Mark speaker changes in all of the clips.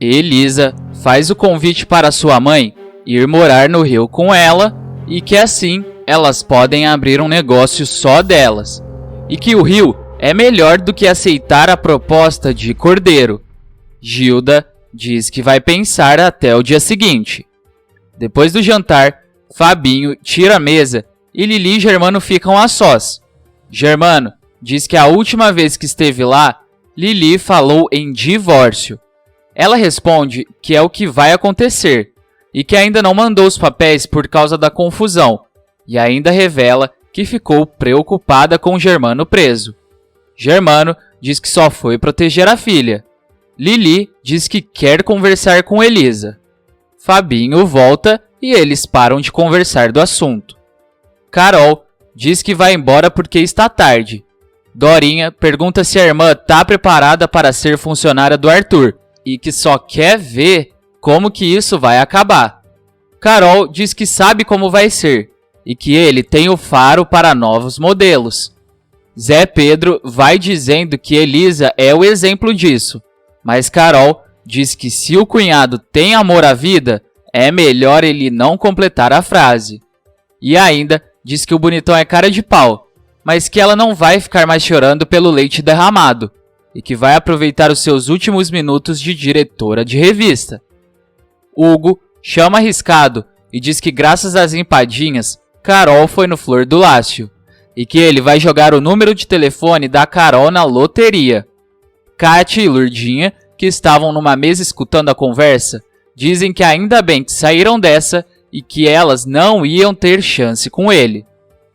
Speaker 1: Elisa faz o convite para sua mãe ir morar no Rio com ela e que assim elas podem abrir um negócio só delas. E que o Rio é melhor do que aceitar a proposta de Cordeiro. Gilda diz que vai pensar até o dia seguinte. Depois do jantar, Fabinho tira a mesa e Lili e Germano ficam a sós. Germano diz que a última vez que esteve lá, Lili falou em divórcio. Ela responde que é o que vai acontecer e que ainda não mandou os papéis por causa da confusão e ainda revela que ficou preocupada com Germano preso. Germano diz que só foi proteger a filha. Lili diz que quer conversar com Elisa. Fabinho volta e eles param de conversar do assunto. Carol diz que vai embora porque está tarde. Dorinha pergunta se a irmã está preparada para ser funcionária do Arthur e que só quer ver como que isso vai acabar. Carol diz que sabe como vai ser e que ele tem o faro para novos modelos. Zé Pedro vai dizendo que Elisa é o exemplo disso, mas Carol diz que se o cunhado tem amor à vida, é melhor ele não completar a frase. E ainda diz que o bonitão é cara de pau, mas que ela não vai ficar mais chorando pelo leite derramado e que vai aproveitar os seus últimos minutos de diretora de revista. Hugo chama Arriscado e diz que graças às empadinhas, Carol foi no Flor do Lácio e que ele vai jogar o número de telefone da Carol na loteria. Kátia e Lurdinha, que estavam numa mesa escutando a conversa, dizem que ainda bem que saíram dessa e que elas não iam ter chance com ele.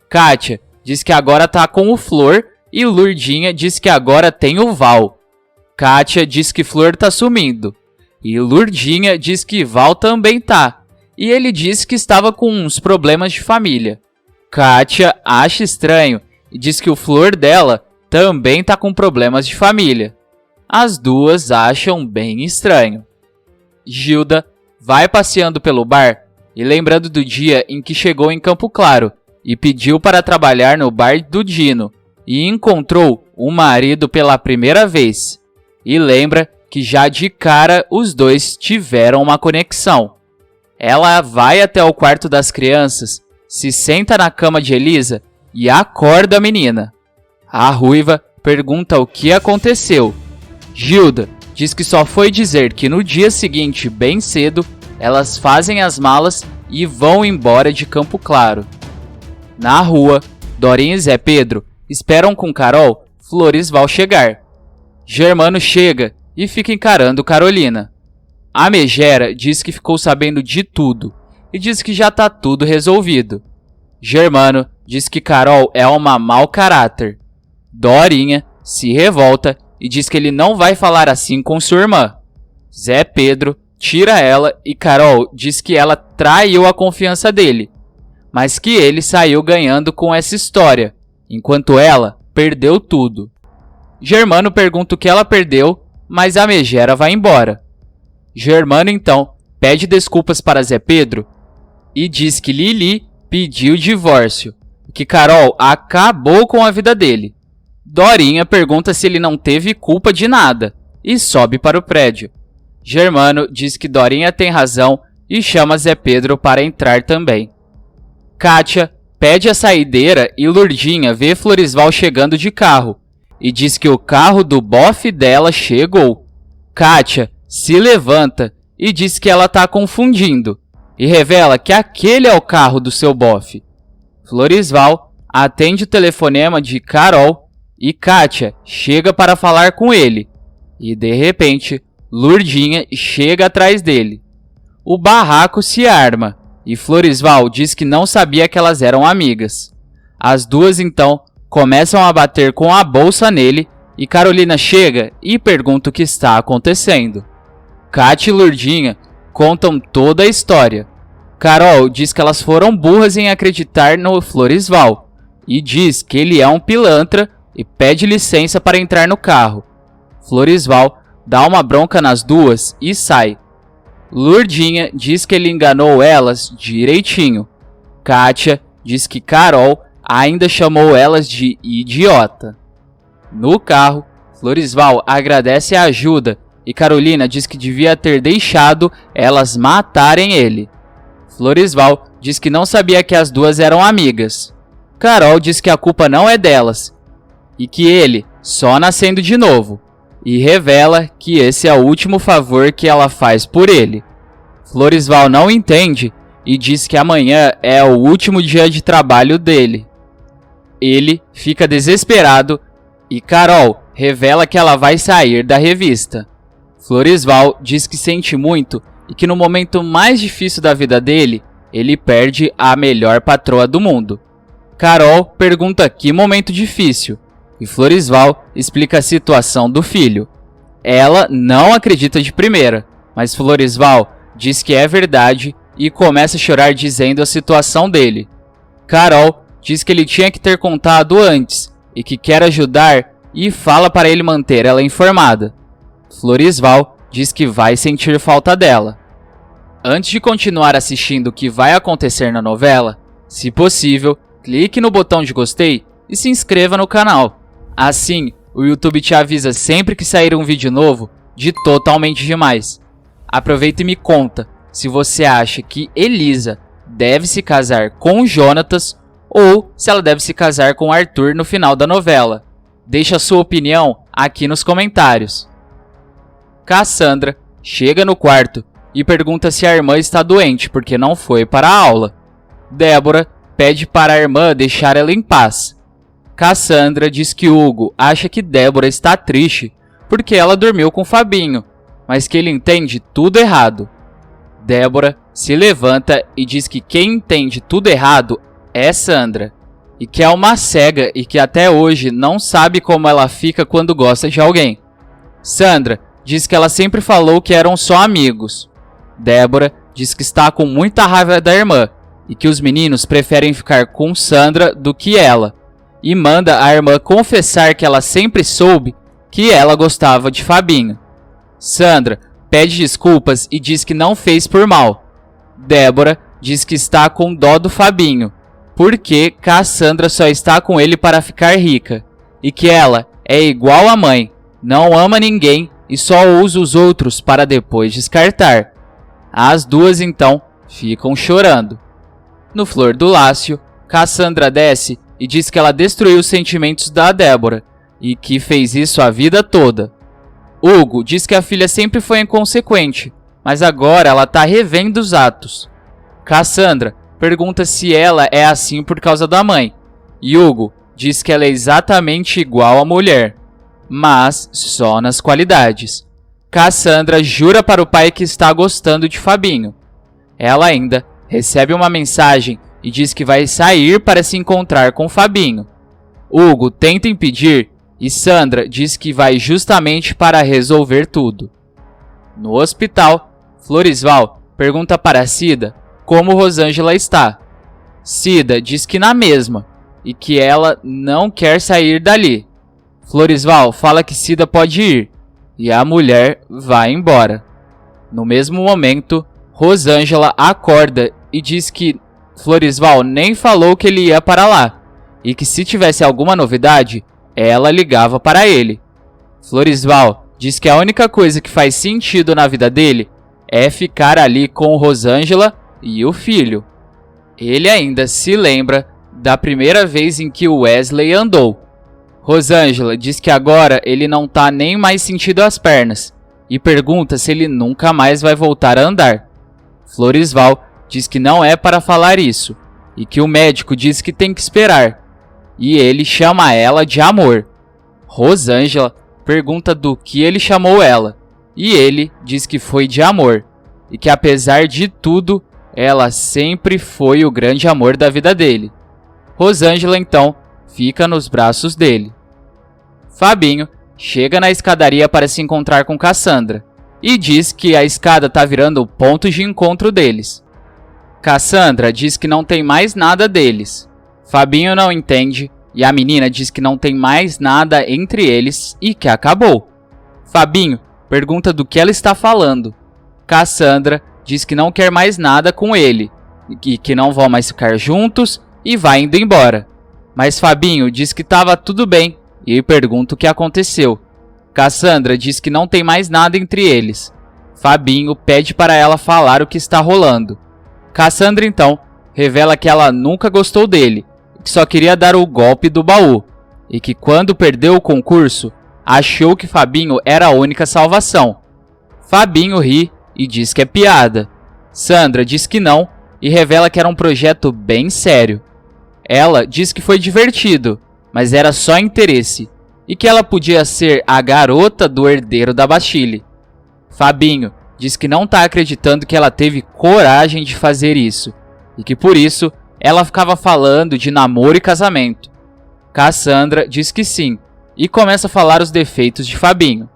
Speaker 1: Kátia diz que agora tá com o Flor e Lurdinha diz que agora tem o Val. Kátia diz que Flor tá sumindo e Lurdinha diz que Val também tá e ele disse que estava com uns problemas de família. Kátia acha estranho e diz que o Flor dela também tá com problemas de família. As duas acham bem estranho. Gilda vai passeando pelo bar e lembrando do dia em que chegou em Campo Claro e pediu para trabalhar no bar do Dino e encontrou o marido pela primeira vez. E lembra que já de cara os dois tiveram uma conexão. Ela vai até o quarto das crianças, se senta na cama de Elisa e acorda a menina. A ruiva pergunta o que aconteceu. Gilda diz que só foi dizer que no dia seguinte, bem cedo, elas fazem as malas e vão embora de Campo Claro. Na rua, Dorinha e Zé Pedro esperam com Carol Floresval chegar. Germano chega e fica encarando Carolina. A Megera diz que ficou sabendo de tudo e diz que já tá tudo resolvido. Germano diz que Carol é uma mau caráter. Dorinha se revolta e diz que ele não vai falar assim com sua irmã. Zé Pedro tira ela e Carol diz que ela traiu a confiança dele, mas que ele saiu ganhando com essa história, enquanto ela perdeu tudo. Germano pergunta o que ela perdeu, mas a Megera vai embora. Germano então pede desculpas para Zé Pedro e diz que Lili pediu divórcio, que Carol acabou com a vida dele. Dorinha pergunta se ele não teve culpa de nada e sobe para o prédio. Germano diz que Dorinha tem razão e chama Zé Pedro para entrar também. Kátia pede a saideira e Lurdinha vê Floresval chegando de carro e diz que o carro do bofe dela chegou. Kátia se levanta e diz que ela tá confundindo e revela que aquele é o carro do seu bofe. Floresval atende o telefonema de Carol e Kátia chega para falar com ele e de repente Lurdinha chega atrás dele. O barraco se arma e Floresval diz que não sabia que elas eram amigas. As duas então começam a bater com a bolsa nele e Carolina chega e pergunta o que está acontecendo. Kátia e Lurdinha contam toda a história. Carol diz que elas foram burras em acreditar no Floresval e diz que ele é um pilantra e pede licença para entrar no carro. Floresval dá uma bronca nas duas e sai. Lurdinha diz que ele enganou elas direitinho. Kátia diz que Carol ainda chamou elas de idiota. No carro, Floresval agradece a ajuda e Carolina diz que devia ter deixado elas matarem ele. Floresval diz que não sabia que as duas eram amigas. Carol diz que a culpa não é delas e que ele só nascendo de novo, e revela que esse é o último favor que ela faz por ele. Floresval não entende e diz que amanhã é o último dia de trabalho dele. Ele fica desesperado e Carol revela que ela vai sair da revista. Floresval diz que sente muito e que no momento mais difícil da vida dele, ele perde a melhor patroa do mundo. Carol pergunta que momento difícil e Floresval explica a situação do filho. Ela não acredita de primeira, mas Floresval diz que é verdade e começa a chorar dizendo a situação dele. Carol diz que ele tinha que ter contado antes e que quer ajudar e fala para ele manter ela informada. Floresval diz que vai sentir falta dela. Antes de continuar assistindo o que vai acontecer na novela, se possível, clique no botão de gostei e se inscreva no canal. Assim, o YouTube te avisa sempre que sair um vídeo novo de Totalmente Demais. Aproveita e me conta se você acha que Elisa deve se casar com Jonatas ou se ela deve se casar com Arthur no final da novela. Deixe a sua opinião aqui nos comentários. Cassandra chega no quarto e pergunta se a irmã está doente porque não foi para a aula. Débora pede para a irmã deixar ela em paz. Cassandra diz que Hugo acha que Débora está triste porque ela dormiu com Fabinho, mas que ele entende tudo errado. Débora se levanta e diz que quem entende tudo errado é Sandra, e que é uma cega e que até hoje não sabe como ela fica quando gosta de alguém. Sandra diz que ela sempre falou que eram só amigos. Débora diz que está com muita raiva da irmã e que os meninos preferem ficar com Sandra do que ela, e manda a irmã confessar que ela sempre soube que ela gostava de Fabinho. Sandra pede desculpas e diz que não fez por mal. Débora diz que está com dó do Fabinho, porque Cassandra só está com ele para ficar rica, e que ela é igual à mãe, não ama ninguém e só usa os outros para depois descartar. As duas então ficam chorando. No Flor do Lácio, Cassandra desce e diz que ela destruiu os sentimentos da Débora e que fez isso a vida toda. Hugo diz que a filha sempre foi inconsequente, mas agora ela está revendo os atos. Cassandra pergunta se ela é assim por causa da mãe, e Hugo diz que ela é exatamente igual à mulher, mas só nas qualidades. Cassandra jura para o pai que está gostando de Fabinho. Ela ainda recebe uma mensagem e diz que vai sair para se encontrar com Fabinho. Hugo tenta impedir e Sandra diz que vai justamente para resolver tudo. No hospital, Floresval pergunta para Cida como Rosângela está. Cida diz que na mesma e que ela não quer sair dali. Floresval fala que Cida pode ir e a mulher vai embora. No mesmo momento, Rosângela acorda e diz que Floresval nem falou que ele ia para lá e que se tivesse alguma novidade, ela ligava para ele. Floresval diz que a única coisa que faz sentido na vida dele é ficar ali com Rosângela e o filho. Ele ainda se lembra da primeira vez em que o Wesley andou. Rosângela diz que agora ele não tá nem mais sentindo as pernas e pergunta se ele nunca mais vai voltar a andar. Floresval diz que não é para falar isso e que o médico diz que tem que esperar, e ele chama ela de amor. Rosângela pergunta do que ele chamou ela e ele diz que foi de amor e que apesar de tudo, ela sempre foi o grande amor da vida dele. Rosângela então fica nos braços dele. Fabinho chega na escadaria para se encontrar com Cassandra e diz que a escada está virando o ponto de encontro deles. Cassandra diz que não tem mais nada deles. Fabinho não entende e a menina diz que não tem mais nada entre eles e que acabou. Fabinho pergunta do que ela está falando. Cassandra diz que não quer mais nada com ele e que não vão mais ficar juntos e vai indo embora. Mas Fabinho diz que estava tudo bem e pergunta o que aconteceu. Cassandra diz que não tem mais nada entre eles. Fabinho pede para ela falar o que está rolando. Cassandra então revela que ela nunca gostou dele, que só queria dar o golpe do baú, e que quando perdeu o concurso, achou que Fabinho era a única salvação. Fabinho ri e diz que é piada. Sandra diz que não e revela que era um projeto bem sério. Ela diz que foi divertido, mas era só interesse, e que ela podia ser a garota do herdeiro da Bastille. Fabinho diz que não está acreditando que ela teve coragem de fazer isso, e que por isso ela ficava falando de namoro e casamento. Cassandra diz que sim, e começa a falar os defeitos de Fabinho.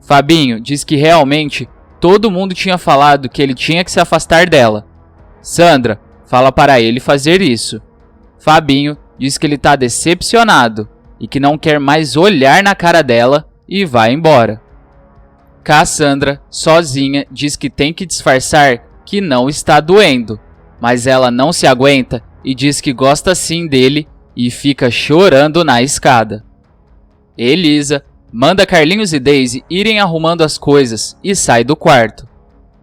Speaker 1: Fabinho diz que realmente todo mundo tinha falado que ele tinha que se afastar dela. Sandra fala para ele fazer isso. Fabinho diz que ele está decepcionado e que não quer mais olhar na cara dela e vai embora. Cassandra, sozinha, diz que tem que disfarçar que não está doendo, mas ela não se aguenta e diz que gosta sim dele e fica chorando na escada. Elisa manda Carlinhos e Daisy irem arrumando as coisas e sai do quarto.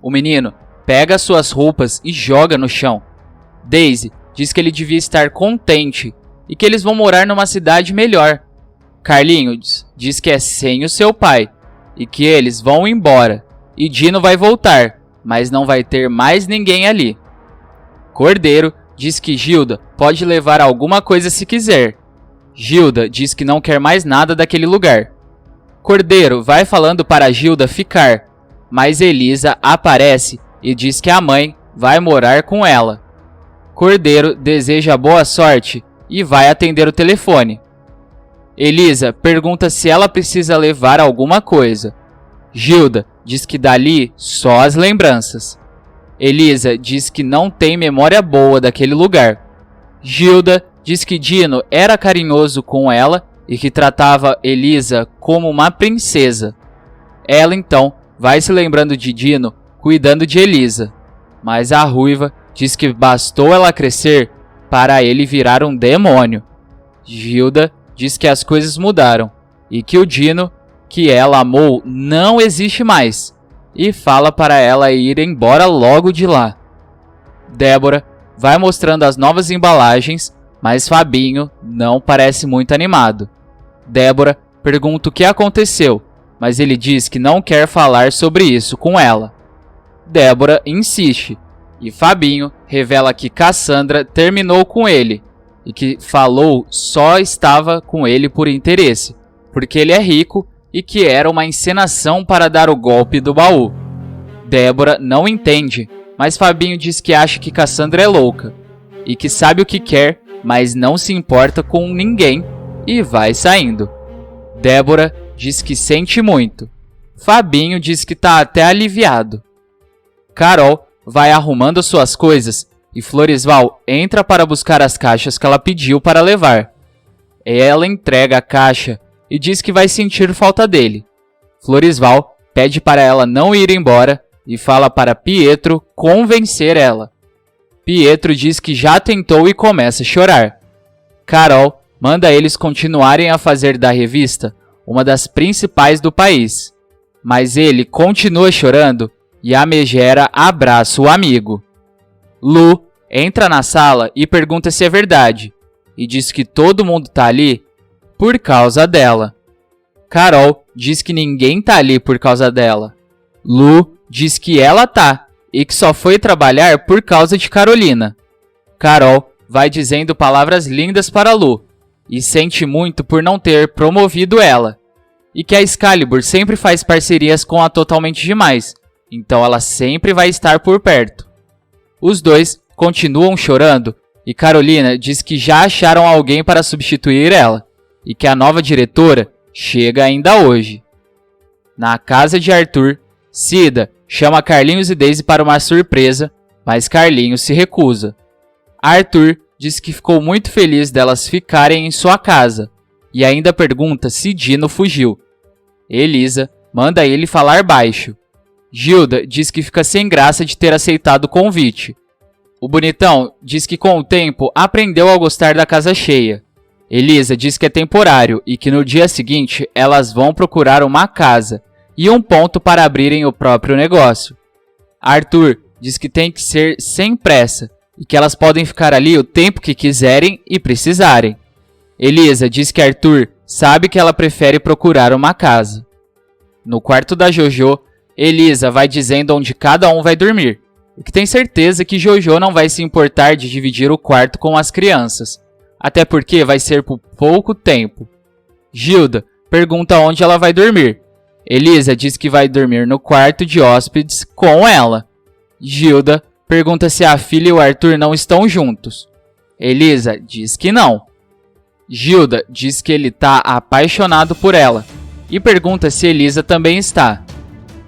Speaker 1: O menino pega suas roupas e joga no chão. Daisy diz que ele devia estar contente e que eles vão morar numa cidade melhor. Carlinhos diz que é sem o seu pai e que eles vão embora. E Dino vai voltar, mas não vai ter mais ninguém ali. Cordeiro diz que Gilda pode levar alguma coisa se quiser. Gilda diz que não quer mais nada daquele lugar. Cordeiro vai falando para Gilda ficar, mas Elisa aparece e diz que a mãe vai morar com ela. Cordeiro deseja boa sorte e vai atender o telefone. Elisa pergunta se ela precisa levar alguma coisa. Gilda diz que dali só as lembranças. Elisa diz que não tem memória boa daquele lugar. Gilda diz que Dino era carinhoso com ela e que tratava Elisa como uma princesa. Ela então vai se lembrando de Dino cuidando de Elisa, mas a ruiva diz que bastou ela crescer para ele virar um demônio. Gilda diz que as coisas mudaram e que o Dino, que ela amou, não existe mais, e fala para ela ir embora logo de lá. Débora vai mostrando as novas embalagens, mas Fabinho não parece muito animado. Débora pergunta o que aconteceu, mas ele diz que não quer falar sobre isso com ela. Débora insiste, e Fabinho revela que Cassandra terminou com ele, e que falou só estava com ele por interesse, porque ele é rico e que era uma encenação para dar o golpe do baú. Débora não entende, mas Fabinho diz que acha que Cassandra é louca, e que sabe o que quer, mas não se importa com ninguém, e vai saindo. Débora diz que sente muito. Fabinho diz que está até aliviado. Carol vai arrumando suas coisas e Floresval entra para buscar as caixas que ela pediu para levar. Ela entrega a caixa e diz que vai sentir falta dele. Floresval pede para ela não ir embora e fala para Pietro convencer ela. Pietro diz que já tentou e começa a chorar. Carol manda eles continuarem a fazer da revista uma das principais do país, mas ele continua chorando e a megera abraça o amigo. Lu entra na sala e pergunta se é verdade, e diz que todo mundo tá ali por causa dela. Carol diz que ninguém tá ali por causa dela. Lu diz que ela tá, e que só foi trabalhar por causa de Carolina. Carol vai dizendo palavras lindas para Lu, e sente muito por não ter promovido ela, e que a Excalibur sempre faz parcerias com a Totalmente Demais, então ela sempre vai estar por perto. Os dois continuam chorando e Carolina diz que já acharam alguém para substituir ela e que a nova diretora chega ainda hoje. Na casa de Arthur, Cida chama Carlinhos e Daisy para uma surpresa, mas Carlinhos se recusa. Arthur diz que ficou muito feliz delas ficarem em sua casa e ainda pergunta se Dino fugiu. Elisa manda ele falar baixo. Gilda diz que fica sem graça de ter aceitado o convite. O bonitão diz que com o tempo aprendeu a gostar da casa cheia. Elisa diz que é temporário e que no dia seguinte elas vão procurar uma casa e um ponto para abrirem o próprio negócio. Arthur diz que tem que ser sem pressa e que elas podem ficar ali o tempo que quiserem e precisarem. Elisa diz que Arthur sabe que ela prefere procurar uma casa. No quarto da Jojo, Elisa vai dizendo onde cada um vai dormir e que tem certeza que Jojo não vai se importar de dividir o quarto com as crianças, até porque vai ser por pouco tempo. Gilda pergunta onde ela vai dormir. Elisa diz que vai dormir no quarto de hóspedes com ela. Gilda pergunta se a filha e o Arthur não estão juntos. Elisa diz que não. Gilda diz que ele está apaixonado por ela e pergunta se Elisa também está.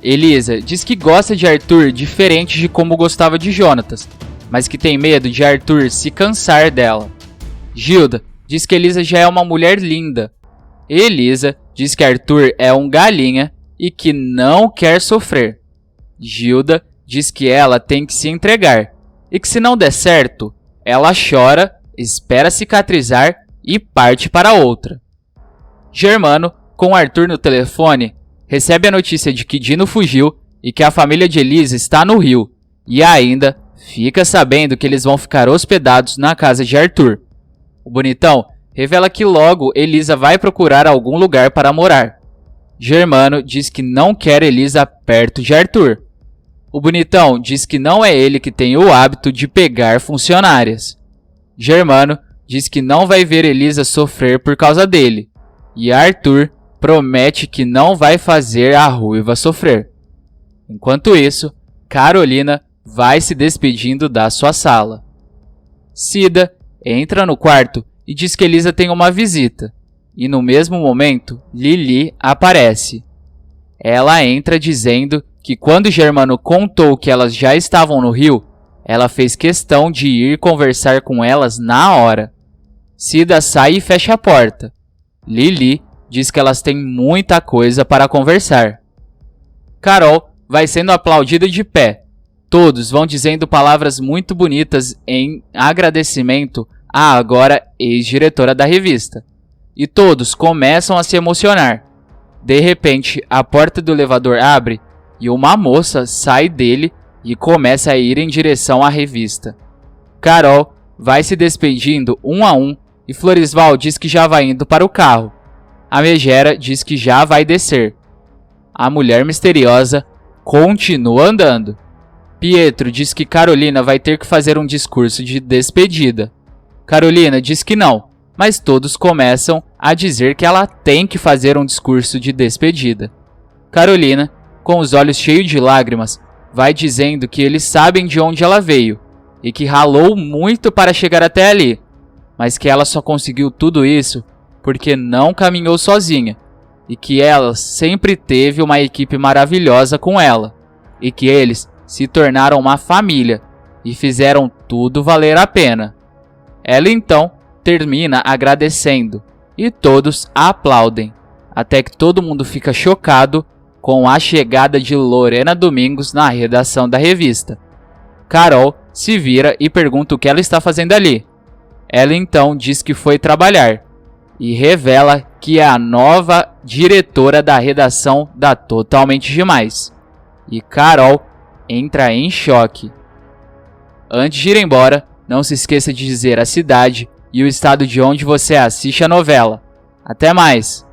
Speaker 1: Elisa diz que gosta de Arthur diferente de como gostava de Jonatas, mas que tem medo de Arthur se cansar dela. Gilda diz que Elisa já é uma mulher linda. Elisa diz que Arthur é um galinha e que não quer sofrer. Gilda diz que ela tem que se entregar e que se não der certo, ela chora, espera cicatrizar e parte para outra. Germano, com Arthur no telefone, recebe a notícia de que Dino fugiu e que a família de Elisa está no Rio, e ainda fica sabendo que eles vão ficar hospedados na casa de Arthur. O bonitão revela que logo Elisa vai procurar algum lugar para morar. Germano diz que não quer Elisa perto de Arthur. O bonitão diz que não é ele que tem o hábito de pegar funcionárias. Germano diz que não vai ver Elisa sofrer por causa dele. E Arthur promete que não vai fazer a ruiva sofrer. Enquanto isso, Carolina vai se despedindo da sua sala. Cida entra no quarto e diz que Elisa tem uma visita. E no mesmo momento, Lili aparece. Ela entra dizendo que quando Germano contou que elas já estavam no Rio, ela fez questão de ir conversar com elas na hora. Cida sai e fecha a porta. Lili diz que elas têm muita coisa para conversar. Carol vai sendo aplaudida de pé. Todos vão dizendo palavras muito bonitas em agradecimento à agora ex-diretora da revista. E todos começam a se emocionar. De repente, a porta do elevador abre e uma moça sai dele e começa a ir em direção à revista. Carol vai se despedindo um a um e Floresval diz que já vai indo para o carro. A Megera diz que já vai descer. A mulher misteriosa continua andando. Pietro diz que Carolina vai ter que fazer um discurso de despedida. Carolina diz que não, mas todos começam a dizer que ela tem que fazer um discurso de despedida. Carolina, com os olhos cheios de lágrimas, vai dizendo que eles sabem de onde ela veio e que ralou muito para chegar até ali, mas que ela só conseguiu tudo isso porque não caminhou sozinha e que ela sempre teve uma equipe maravilhosa com ela e que eles se tornaram uma família e fizeram tudo valer a pena. Ela então termina agradecendo e todos a aplaudem, até que todo mundo fica chocado com a chegada de Lorena Domingos na redação da revista. Carol se vira e pergunta o que ela está fazendo ali. Ela então diz que foi trabalhar e revela que é a nova diretora da redação da Totalmente Demais. E Carol entra em choque. Antes de ir embora, não se esqueça de dizer a cidade e o estado de onde você assiste a novela. Até mais!